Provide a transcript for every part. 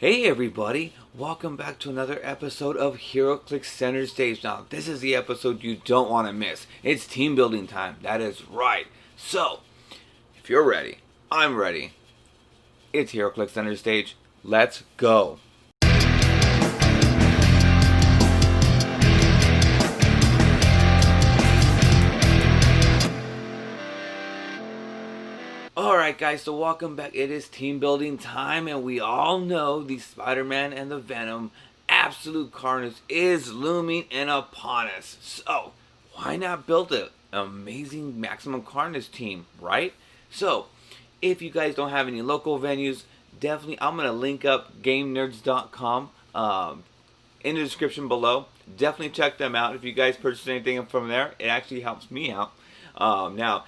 Hey everybody, welcome back to another episode of Heroclix Center Stage. Now, this is the episode you don't want to miss. It's team building time, that is right. So, if you're ready, I'm ready. It's Heroclix Center Stage, let's go. Alright guys, so welcome back. It is team building time, and we all know the Spider-Man and the Venom absolute carnage is looming in upon us. So, why not build an amazing Maximum Carnage team, right? So, if you guys don't have any local venues, definitely, I'm going to link up GameNerds.com in the description below. Definitely check them out. If you guys purchase anything from there, it actually helps me out. Now,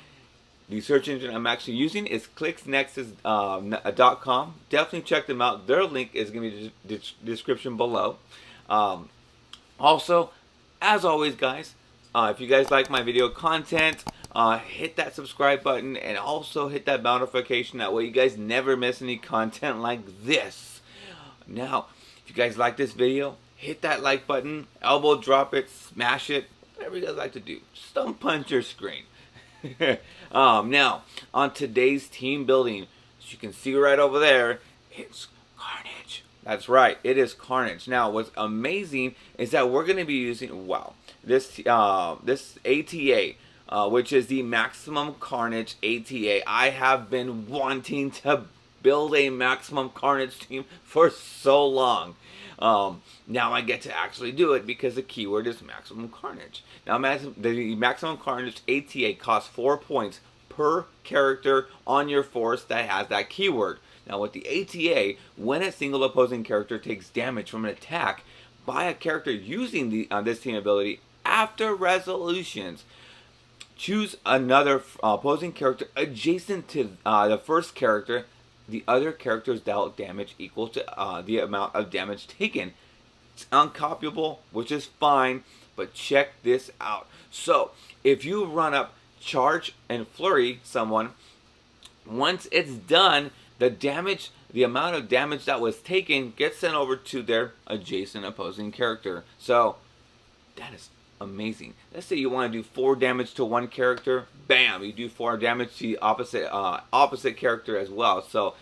the search engine I'm actually using is clixnexus.com. Definitely check them out. Their link is going to be in the description below. Also, as always, guys, if you guys like my video content, hit that subscribe button and also hit that bell notification. That way you guys never miss any content like this. Now, if you guys like this video, hit that like button, elbow drop it, smash it, whatever you guys like to do. Just don't punch your screen. Now, on today's team building, as you can see right over there, it's Carnage. That's right, it is Carnage. Now, what's amazing is that we're going to be using, this ATA, which is the Maximum Carnage ATA. I have been wanting to build a Maximum Carnage team for so long. Now I get to actually do it because the keyword is Maximum Carnage. Now the Maximum Carnage ATA costs 4 points per character on your force that has that keyword. Now with the ATA, when a single opposing character takes damage from an attack by a character using this team ability, after resolutions, choose another opposing character adjacent to the first character. The other character's dealt damage equal to the amount of damage taken. It's uncopyable, which is fine, but check this out. So, if you run up, charge, and flurry someone, once it's done, the amount of damage that was taken gets sent over to their adjacent opposing character. So, that is amazing. Let's say you want to do 4 damage to one character, bam, you do 4 damage to the opposite character as well. So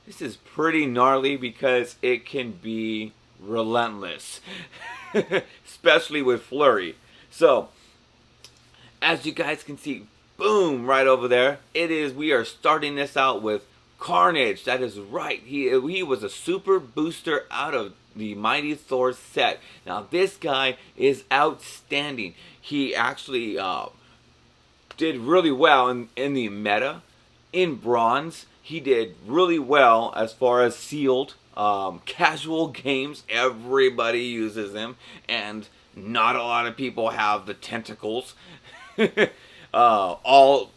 this is pretty gnarly because it can be relentless, especially with flurry. So as you guys can see, boom, right over there, we are starting this out with Carnage. That is right, he was a super booster out of the Mighty Thor set. Now this guy is outstanding. He actually did really well in the meta. In bronze, he did really well as far as sealed. Casual games, everybody uses him, and not a lot of people have the tentacles. all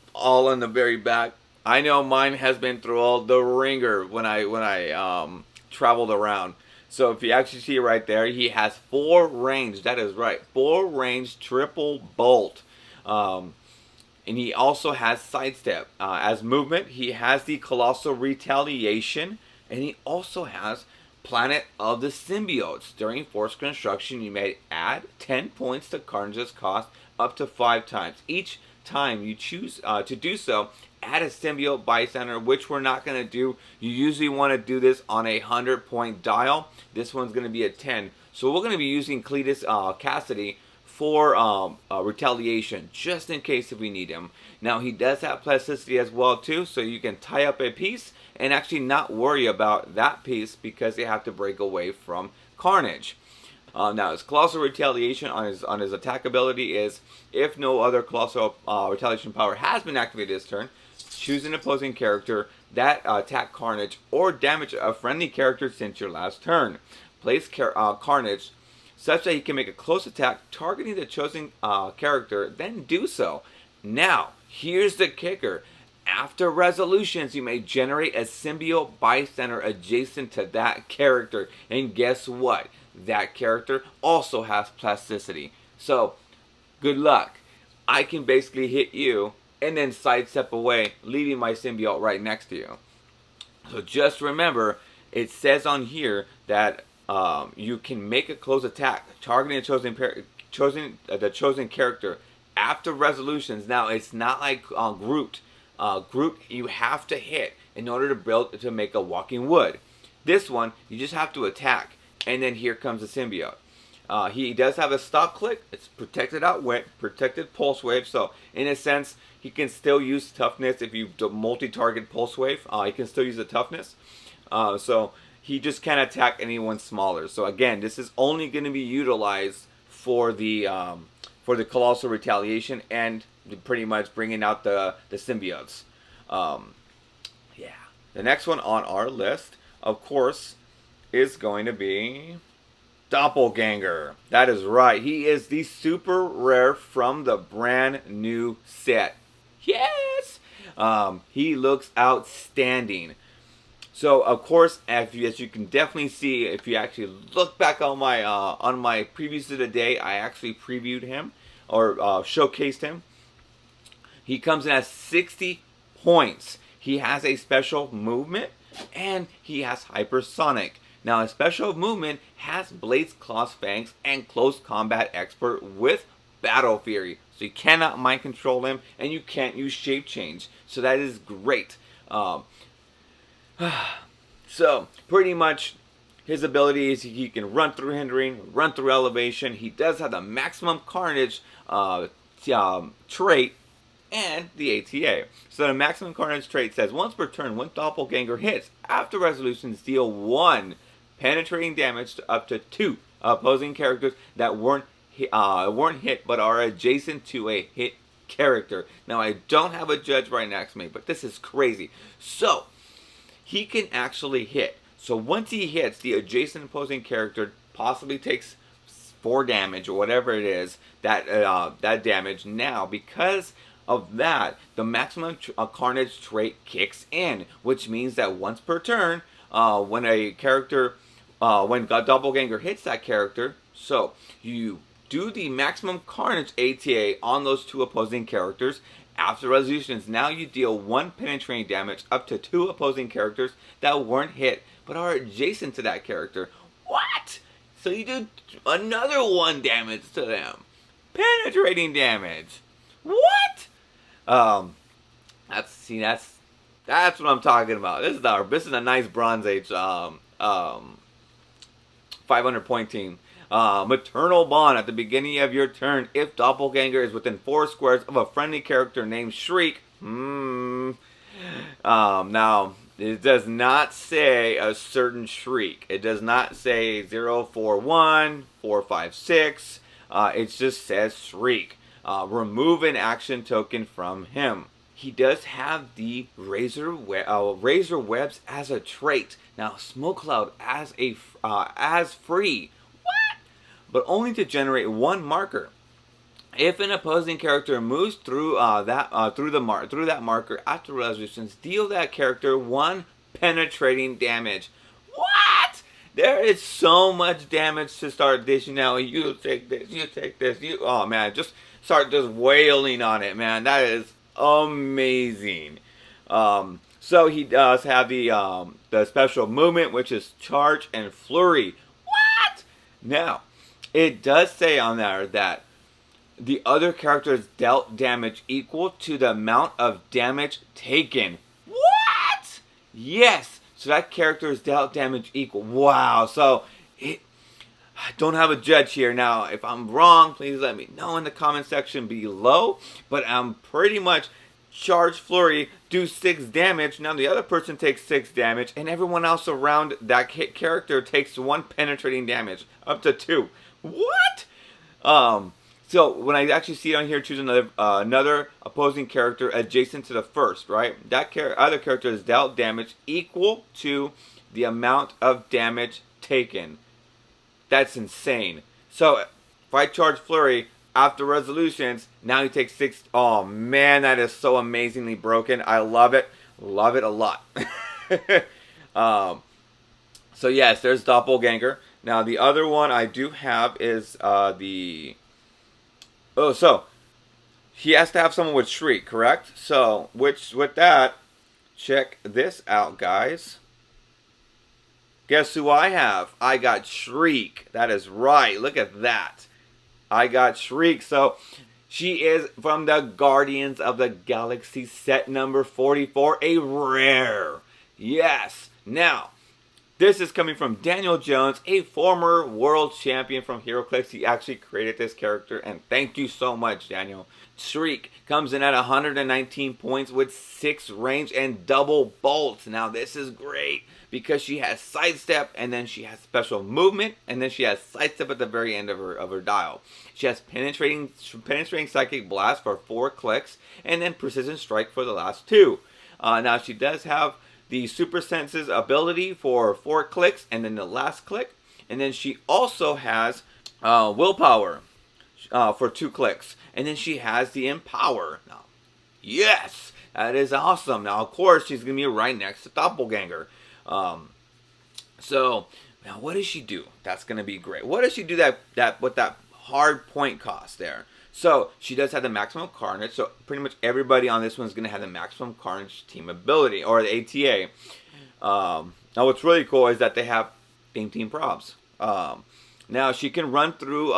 in the very back. I know mine has been through all the ringer when I traveled around. So if you actually see right there, he has 4 range. That is right, 4 range triple bolt. And he also has sidestep. As movement, he has the Colossal Retaliation. And he also has Planet of the Symbiotes. During force construction, you may add 10 points to Carnage's cost up to 5 times. Each time you choose to do so, add a symbiote bystander, which we're not going to do. You usually want to do this on a 100-point dial. This one's going to be a 10. So we're going to be using Cletus Cassidy for retaliation, just in case if we need him. Now he does have plasticity as well too, so you can tie up a piece and actually not worry about that piece because they have to break away from Carnage. Now his Colossal Retaliation on his attack ability is, if no other Colossal Retaliation power has been activated this turn, choose an opposing character that attack Carnage or damage a friendly character since your last turn. Place Carnage such that he can make a close attack targeting the chosen character, then do so. Now, here's the kicker. After resolutions, you may generate a symbiote bystander adjacent to that character. And guess what? That character also has plasticity. So, good luck. I can basically hit you and then sidestep away, leaving my symbiote right next to you. So just remember, it says on here that you can make a close attack targeting the chosen character after resolutions. Now it's not like Groot. Groot you have to hit in order to make a walking wood. This one you just have to attack, and then here comes the symbiote. He does have a stop click. It's protected protected pulse wave. So in a sense, he can still use toughness if you multi-target pulse wave. He can still use the toughness. So he just can't attack anyone smaller. So again, this is only going to be utilized for the Colossal Retaliation and pretty much bringing out the symbiotes. Yeah. The next one on our list, of course, is going to be Doppelganger. That is right. He is the super rare from the brand new set. Yes! He looks outstanding. So, of course, as you can definitely see, if you actually look back on my previews of the day, I actually previewed him, or showcased him. He comes in at 60 points. He has a special movement, and he has hypersonic. Now, a special movement has Blades, Claws, Fangs, and Close Combat Expert with Battle Fury. So you cannot mind control him, and you can't use Shape Change. So that is great. So, pretty much, his ability is he can run through hindering, run through elevation. He does have the Maximum Carnage trait and the ATA. So the Maximum Carnage trait says, once per turn, when Doppelganger hits, after resolutions, deal 1 penetrating damage to up to 2 opposing characters that weren't hit but are adjacent to a hit character. Now, I don't have a judge right next to me, but this is crazy. So, he can actually hit. So once he hits, the adjacent opposing character possibly takes 4 damage or whatever it is, that damage. Now, because of that, the Maximum Carnage trait kicks in, which means that once per turn, when Doppelganger hits that character, so you do the Maximum Carnage ATA on those 2 opposing characters. After resolutions, now you deal 1 penetrating damage up to 2 opposing characters that weren't hit but are adjacent to that character. What? So you do another 1 damage to them. Penetrating damage. What? That's what I'm talking about. This is a nice Bronze Age 500 point team. Maternal Bond at the beginning of your turn. If Doppelganger is within 4 squares of a friendly character named Shriek. Now, it does not say a certain Shriek. It does not say 041, 456. It just says Shriek. Remove an action token from him. He does have the Razor Webs as a trait. Now, Smoke Cloud as free. But only to generate 1 marker. If an opposing character moves through that marker after resolutions, deal that character 1 penetrating damage. What? There is so much damage to start dishing out. You take this, you take this, oh man, just start wailing on it, man. That is amazing. So he does have the special movement, which is Charge and Flurry. What? Now, it does say on there that the other character is dealt damage equal to the amount of damage taken. What? Yes. So that character is dealt damage equal. Wow. So I don't have a judge here. Now, if I'm wrong, please let me know in the comment section below. But I'm pretty much Charge Flurry, do 6 damage. Now the other person takes 6 damage, and everyone else around that character takes 1 penetrating damage, up to 2. What? So when I actually see it on here, choose another opposing character adjacent to the first, right? That other character is dealt damage equal to the amount of damage taken. That's insane. So if I Charge Flurry after resolutions, now he takes 6. Oh man, that is so amazingly broken. I love it. Love it a lot. So yes, there's Doppelganger. Now the other one I do have is so he has to have someone with Shriek, correct? So with that, check this out, guys. Guess who I have? I got Shriek. That is right. Look at that. I got Shriek. So she is from the Guardians of the Galaxy set number 44, a rare. Yes. Now, this is coming from Daniel Jones, a former world champion from Heroclix. He actually created this character, and thank you so much, Daniel. Shriek comes in at 119 points with 6 range and double bolts. Now, this is great because she has sidestep, and then she has special movement, and then she has sidestep at the very end of her dial. She has penetrating psychic blast for 4 clicks, and then precision strike for the last 2. Now, she does have the Super Senses ability for 4 clicks, and then the last click. And then she also has willpower for 2 clicks. And then she has the Empower. Now, yes, that is awesome. Now, of course, she's going to be right next to Doppelganger. So, now what does she do? That's going to be great. What does she do with that hard point cost there? So, she does have the Maximum Carnage, so pretty much everybody on this one is going to have the Maximum Carnage team ability, or the ATA. Now, what's really cool is that they have team props. Now, she can run through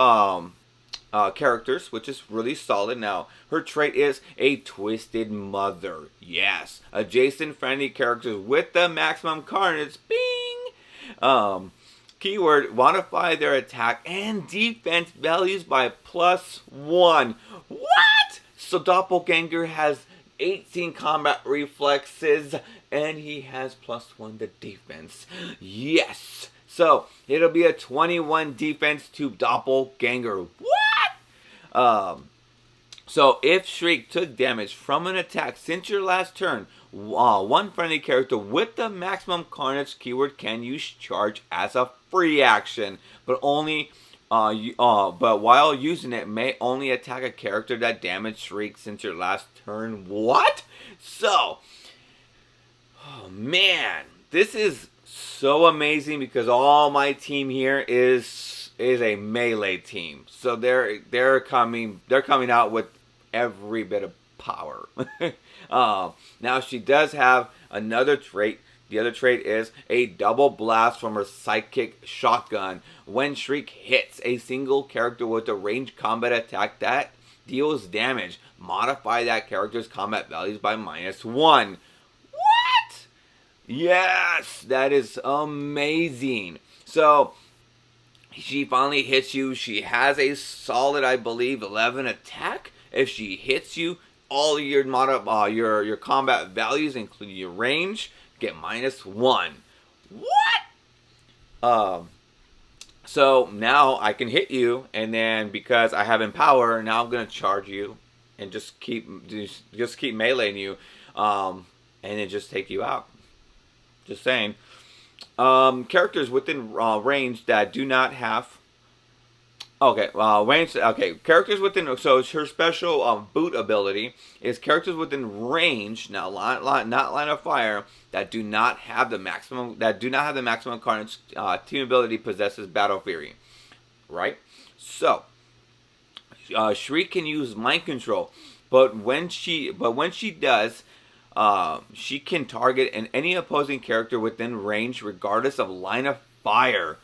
characters, which is really solid. Now, her trait is a Twisted Mother. Yes, adjacent friendly characters with the Maximum Carnage. Bing! Keyword, modify their attack and defense values by +1. What? So Doppelganger has 18 combat reflexes and he has +1 to defense. Yes. So it'll be a 21 defense to Doppelganger. What? So if Shriek took damage from an attack since your last turn, one friendly character with the Maximum Carnage keyword can use charge as a free action, but only but while using it may only attack a character that damaged Shriek since your last turn. What? So, oh man, this is so amazing because all my team here is a melee team. So they're coming out with every bit of power. Now she does have another trait. The other trait is a double blast from her psychic shotgun. When Shriek hits a single character with a ranged combat attack that deals damage, modify that character's combat values by -1. What? Yes, that is amazing. So she finally hits you. She has a solid, I believe, 11 attack. If she hits you, all your your combat values, including your range, get -1. What? So now I can hit you, and then because I have Empower, now I'm gonna charge you and just keep meleeing you, and then just take you out. Just saying. Characters within range that do not have. Okay, range. Okay, characters within. So her special boot ability is characters within range, not line of fire, that do not have the maximum Carnage team ability possesses Battle Fury, right? So Shriek can use mind control, but when she does, she can target any opposing character within range, regardless of line of fire.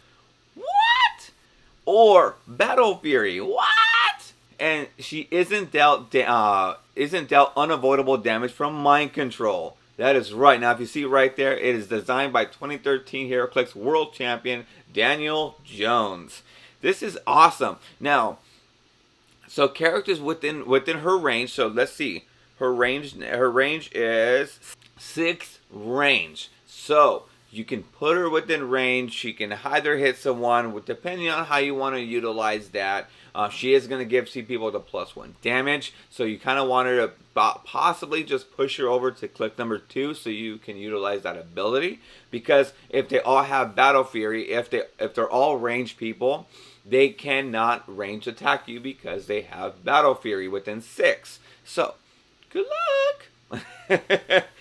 Or Battle Fury. What? And she isn't dealt unavoidable damage from mind control. That is right. Now, if you see right there, it is designed by 2013 Heroclix World Champion Daniel Jones. This is awesome. Now, so characters within her range. So let's see. Her range is 6 range. So you can put her within range. She can either hit someone, depending on how you want to utilize that. She is going to see people the +1 damage. So you kind of want her to possibly just push her over to click number 2 so you can utilize that ability. Because if they all have Battle Fury, if they're all ranged people, they cannot range attack you because they have Battle Fury within 6. So, good luck!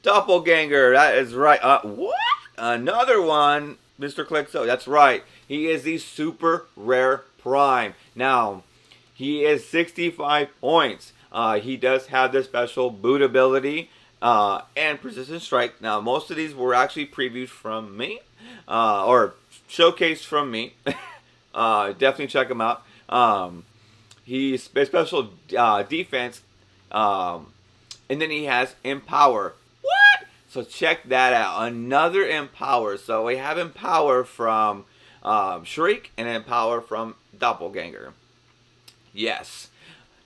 Doppelganger, that is right. What? Another one, Mr. Clixso. That's right. He is the super rare prime. Now, he is 65 points. He does have the special boot ability. and Persistent Strike. Now, most of these were actually previewed from me, or showcased from me. Definitely check him out. He's special defense, and then he has Empower. What? So check that out. Another Empower. So we have Empower from Shriek and Empower from Doppelganger. Yes.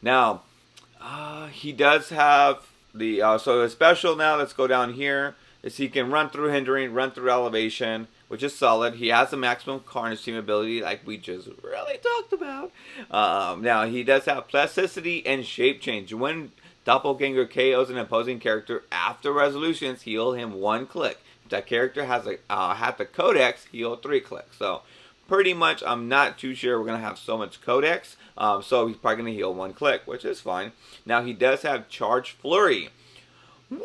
Now, he does have the so the special. Now let's go down here. Is he can run through hindering, run through elevation, which is solid. He has the maximum carnage team ability, like we just really talked about. Now he does have plasticity and shape change. When Doppelganger KOs an opposing character after resolutions, heal him 1 click. If that character has had the codex, heal 3 clicks. So pretty much, I'm not too sure we're gonna have so much codex. So he's probably gonna heal 1 click, which is fine. Now he does have Charge Flurry. What?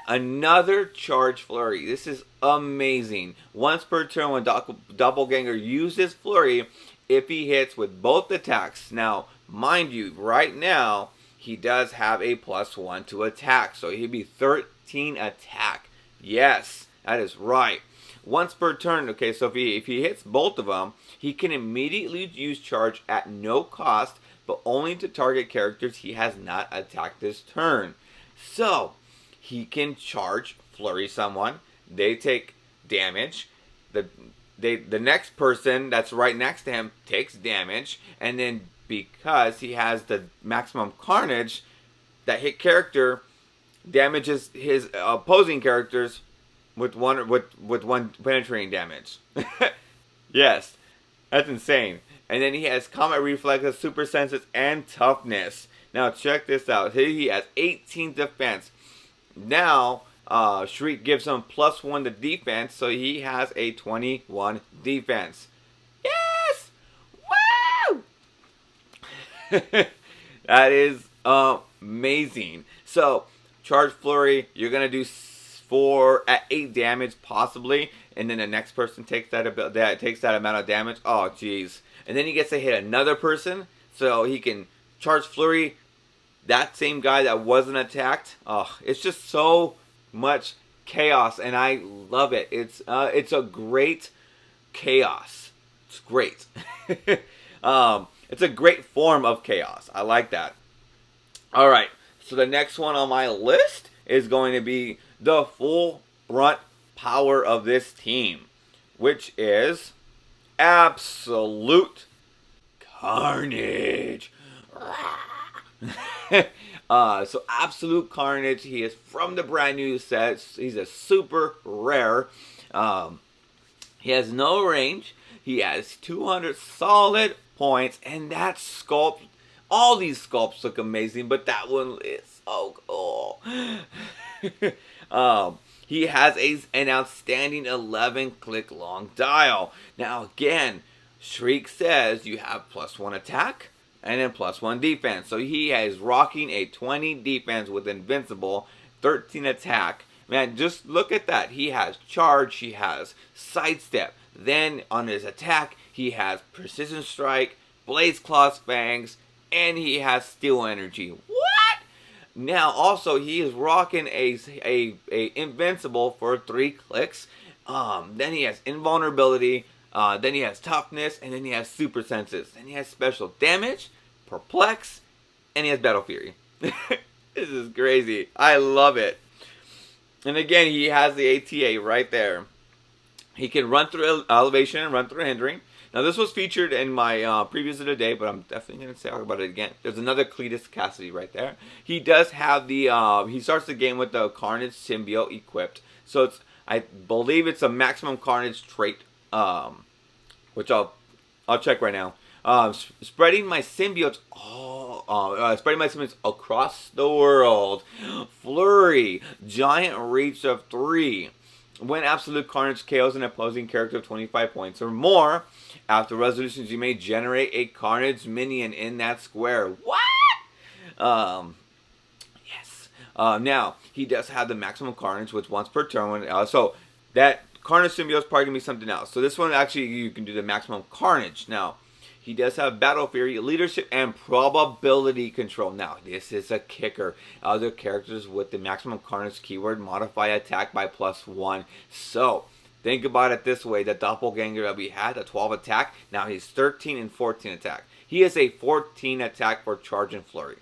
Another Charge Flurry. This is amazing. Once per turn when Doppelganger uses Flurry, if he hits with both attacks. Now, mind you, right now, he does have a +1 to attack. So he'd be 13 attack. Yes, that is right. Once per turn, okay, so if he hits both of them, he can immediately use Charge at no cost, but only to target characters he has not attacked this turn. So, he can Charge Flurry someone, they take damage, the next person that's right next to him takes damage, and then because he has the Maximum Carnage, that hit character damages his opposing characters with one penetrating damage. Yes, that's insane. And then he has Combat Reflexes, Super Senses, and Toughness. Now check this out. He has 18 defense. Now Shriek gives him +1 to defense, so he has a 21 defense. Yes! Woo! That is amazing. So Charge Flurry, you're gonna do 4 at 8 damage possibly, and then the next person takes that amount of damage. Oh jeez. And then he gets to hit another person, so he can Charge Flurry that same guy that wasn't attacked. Oh, it's just so much chaos, and I love it. It's a great chaos. It's great. It's a great form of chaos. I like that. All right. So the next one on my list is going to be the full brunt power of this team, which is Absolute Carnage. So Absolute Carnage, he is from the brand new set. He's a super rare. He has no range. He has 200 solid points, and that sculpt, all these sculpts look amazing, but that one is so cool. He has an outstanding 11-click long dial. Now again, Shriek says you have +1 attack and then +1 defense. So he is rocking a 20 defense with invincible, 13 attack. Man, just look at that. He has charge, he has sidestep. Then on his attack, he has precision strike, blaze claws, fangs, and he has steel energy. What? Now also he is rocking a invincible for 3 clicks. Then he has invulnerability. Then he has toughness, and then he has super senses. Then he has special damage, perplex, and he has battle fury. This is crazy. I love it. And again, he has the ATA right there. He can run through elevation and run through hindering. Now this was featured in my previews of the day, but I'm definitely going to talk about it again. There's another Cletus Cassidy right there. He does have the, he starts the game with the Carnage Symbiote equipped. So it's, I believe it's a Maximum Carnage trait, which I'll check right now. Spreading my symbiotes, spreading my symbiotes across the world. Flurry, giant reach of 3. When Absolute Carnage KOs an opposing character of 25 points or more, after resolutions you may generate a Carnage minion in that square. What? Yes. Now, he does have the Maximum Carnage, which once per turn, so that Carnage Symbiote is probably going to be something else. So this one, actually, you can do the Maximum Carnage. Now, He does have Battle Fury, Leadership, and Probability Control. Now, this is a kicker. Other characters with the Maximum Carnage keyword modify attack by +1. So, think about it this way. The Doppelganger that we had, the 12 attack, now he's 13 and 14 attack. He has a 14 attack for Charge and Flurry.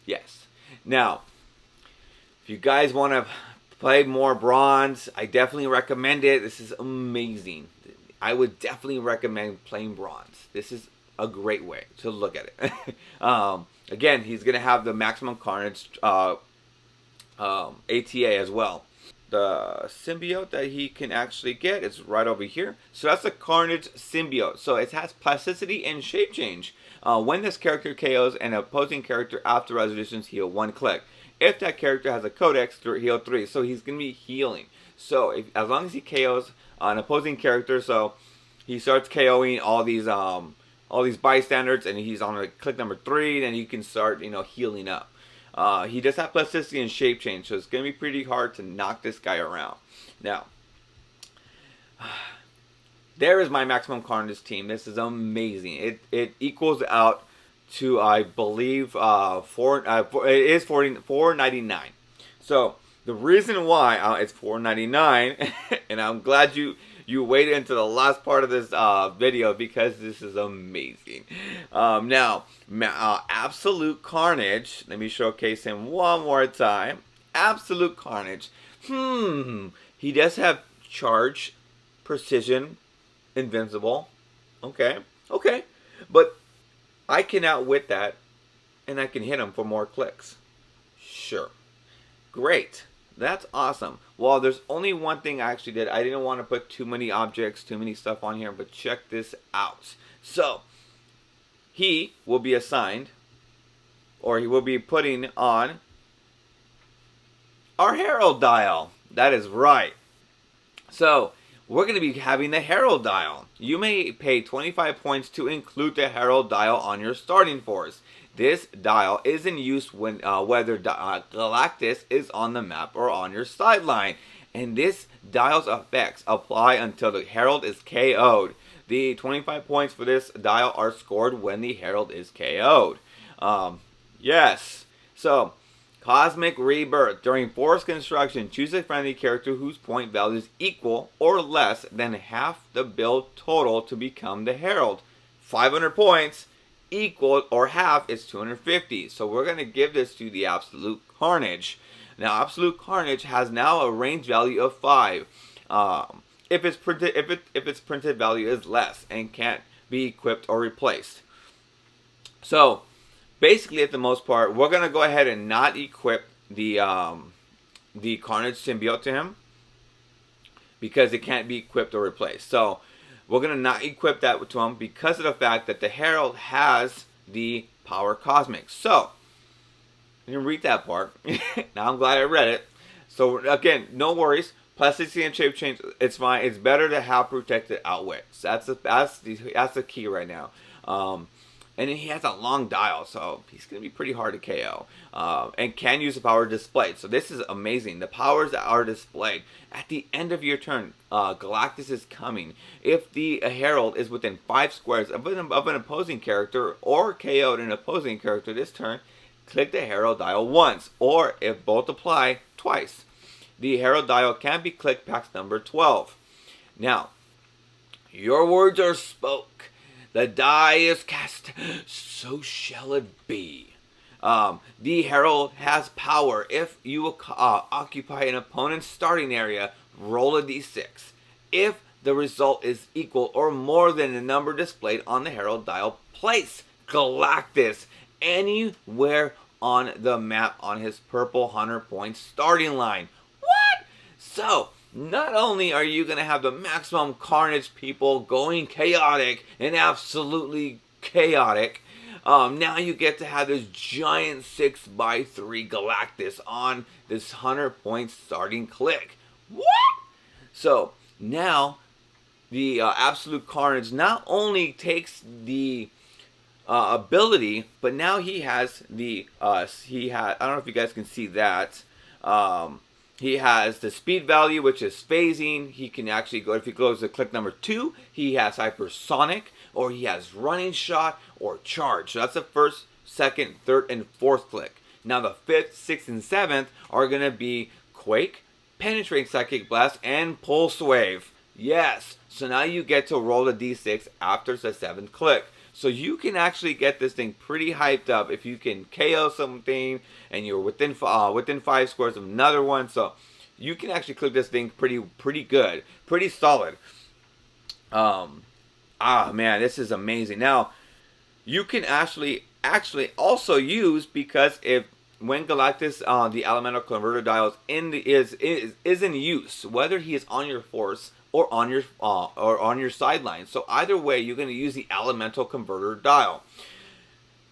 Yes. Now, if you guys want to play more Bronze, I definitely recommend it. This is amazing. I would definitely recommend playing Bronze. This is a great way to look at it. Again, he's going to have the Maximum Carnage ATA as well. The symbiote that he can actually get is right over here. So that's the Carnage Symbiote. So it has plasticity and shape change. When this character KOs an opposing character after resolutions, heal 1 click. If that character has a codex, heal 3. So he's going to be healing. So as long as he KOs an opposing character, so he starts KOing all these bystanders, and he's on click number 3, then you can start, healing up. He does have plasticity and shape change, so it's going to be pretty hard to knock this guy around. Now, there is my Maximum Carnage team. This is amazing. It equals out to, I believe, it is $4.99. So the reason why it's $4.99, and I'm glad you waited until the last part of this video, because this is amazing. Now, Absolute Carnage. Let me showcase him one more time. Absolute Carnage. He does have Charge, Precision, Invincible. Okay. But I can outwit that, and I can hit him for more clicks. Sure. Great. That's awesome. Well, there's only one thing I actually did. I didn't want to put too many objects, too many stuff on here, but check this out. So, he will be assigned, or he will be putting on our Herald Dial. That is right. So, we're going to be having the Herald Dial. You may pay 25 points to include the Herald Dial on your starting force. This dial is in use when whether Galactus is on the map or on your sideline. And this dial's effects apply until the Herald is KO'd. The 25 points for this dial are scored when the Herald is KO'd. Yes. So, Cosmic Rebirth. During force construction, choose a friendly character whose point value is equal or less than half the build total to become the Herald. 500 points. Equal or half is 250. So we're going to give this to the Absolute Carnage. Now, Absolute Carnage has now a range value of 5. If its printed value is less and can't be equipped or replaced. So basically, at the most part, we're going to go ahead and not equip the Carnage Symbiote to him, because it can't be equipped or replaced. So we're going to not equip that to him because of the fact that the Herald has the Power Cosmic. So, you can read that part. Now I'm glad I read it. So again, no worries. Plasticity and shape change, it's fine. It's better to have protected outwit. So that's the key right now. And he has a long dial, so he's going to be pretty hard to KO. And can use the power displayed. So this is amazing. The powers that are displayed. At the end of your turn, Galactus is coming. If the Herald is within 5 squares of an opposing character, or KO'd an opposing character this turn, click the Herald Dial once. Or, if both apply, twice. The Herald Dial can be clicked past number 12. Now, your words are spoke. The die is cast, so shall it be. The Herald has power. If you occupy an opponent's starting area, roll a d6. If the result is equal or more than the number displayed on the Herald Dial, place Galactus anywhere on the map on his purple 100-point starting line. What? So, not only are you going to have the Maximum Carnage people going chaotic and absolutely chaotic, now you get to have this giant 6x3 Galactus on this 100-point starting click. What? So, now the Absolute Carnage not only takes the ability, but now he has the, I don't know if you guys can see that, He has the speed value, which is phasing. He can actually go, if he goes to click number 2, he has hypersonic, or he has running shot, or charge. So that's the first, second, third, and fourth click. Now the 5th, 6th, and 7th are going to be quake, penetrating psychic blast, and pulse wave. Yes, so now you get to roll the d6 after the 7th click. So you can actually get this thing pretty hyped up if you can KO something and you're within 5 squares of another one. So you can actually click this thing pretty good, pretty solid. Man, this is amazing. Now you can actually also use, because when Galactus, the elemental converter dial is in use, whether he is on your force or on your sideline. So either way, you're going to use the elemental converter dial.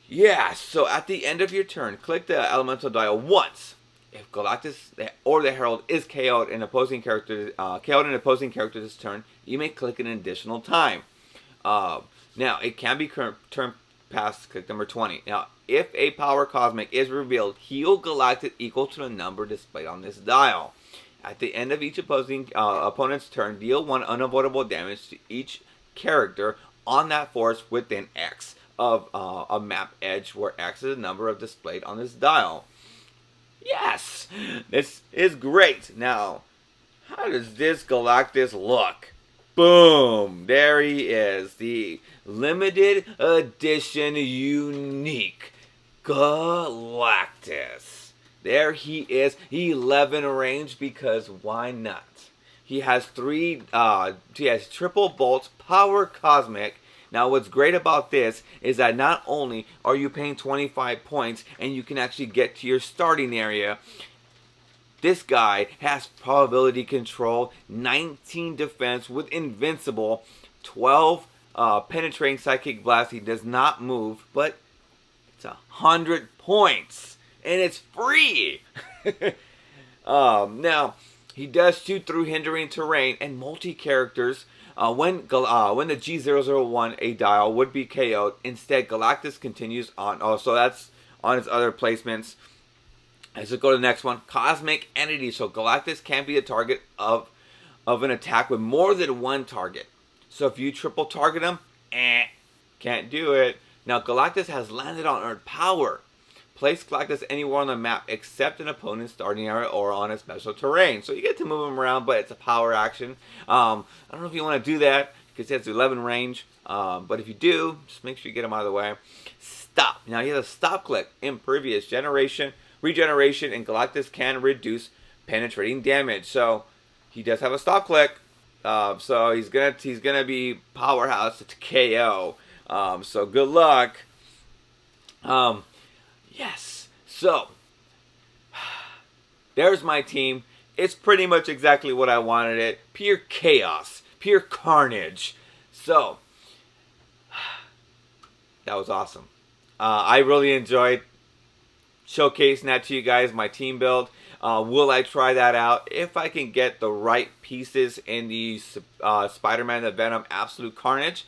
Yeah, so at the end of your turn, click the elemental dial once. If Galactus or the Herald is KO'd in opposing character this turn, you may click an additional time. Now it can be turned past click number 20. Now, if a power cosmic is revealed, heal Galactus equal to the number displayed on this dial. At the end of each opponent's turn, deal 1 unavoidable damage to each character on that force within X of a map edge, where X is the number displayed on this dial. Yes! This is great. Now, how does this Galactus look? Boom! There he is. The limited edition unique Galactus. There he is, 11 range, because why not? He has triple bolts, power cosmic. Now what's great about this is that not only are you paying 25 points and you can actually get to your starting area, this guy has probability control, 19 defense with invincible, 12 penetrating psychic blast. He does not move, but it's 100 points. And it's free! Now, he does shoot through hindering terrain and multi-characters. When the G001 dial would be KO'd, instead Galactus continues on. Oh, so that's on his other placements. Let's go to the next one. Cosmic Entity. So Galactus can be the target of an attack with more than one target. So if you triple target him, can't do it. Now Galactus has landed on Earth power. Place Galactus anywhere on the map except an opponent's starting area or on a special terrain. So you get to move him around, but it's a power action. I don't know if you want to do that because he has 11 range. But if you do, just make sure you get him out of the way. Stop. Now he has a stop click. Impervious regeneration, and Galactus can reduce penetrating damage. So he does have a stop click. So he's gonna be powerhouse to KO. So good luck. Yes, so there's my team. It's pretty much exactly what I wanted it. Pure chaos, pure carnage. So that was awesome. I really enjoyed showcasing that to you guys, my team build. Will I try that out? If I can get the right pieces in the Spider-Man, the Venom, Absolute Carnage,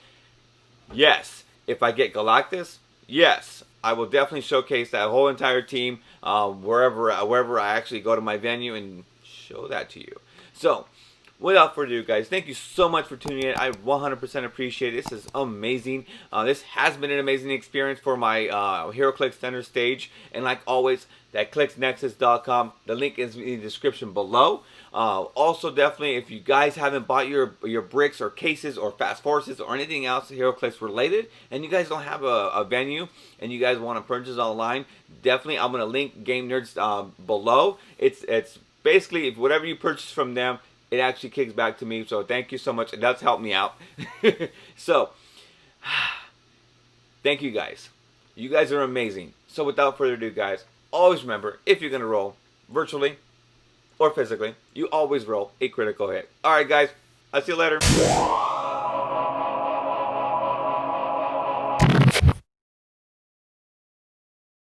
yes. If I get Galactus, yes. I will definitely showcase that whole entire team wherever I actually go to my venue and show that to you. So, without further ado, guys, thank you so much for tuning in. I 100% appreciate it. This is amazing. This has been an amazing experience for my Heroclix Center stage. And like always, that clixnexus.com. The link is in the description below. Also, definitely, if you guys haven't bought your bricks or cases or fast forces or anything else Heroclix related, and you guys don't have a venue and you guys want to purchase online, definitely I'm going to link Game Nerds below. It's basically, if whatever you purchase from them, it actually kicks back to me. So thank you so much. It does help me out. So, thank you guys. You guys are amazing. So without further ado, guys, always remember, if you're going to roll virtually or physically, you always roll a critical hit. Alright guys, I'll see you later.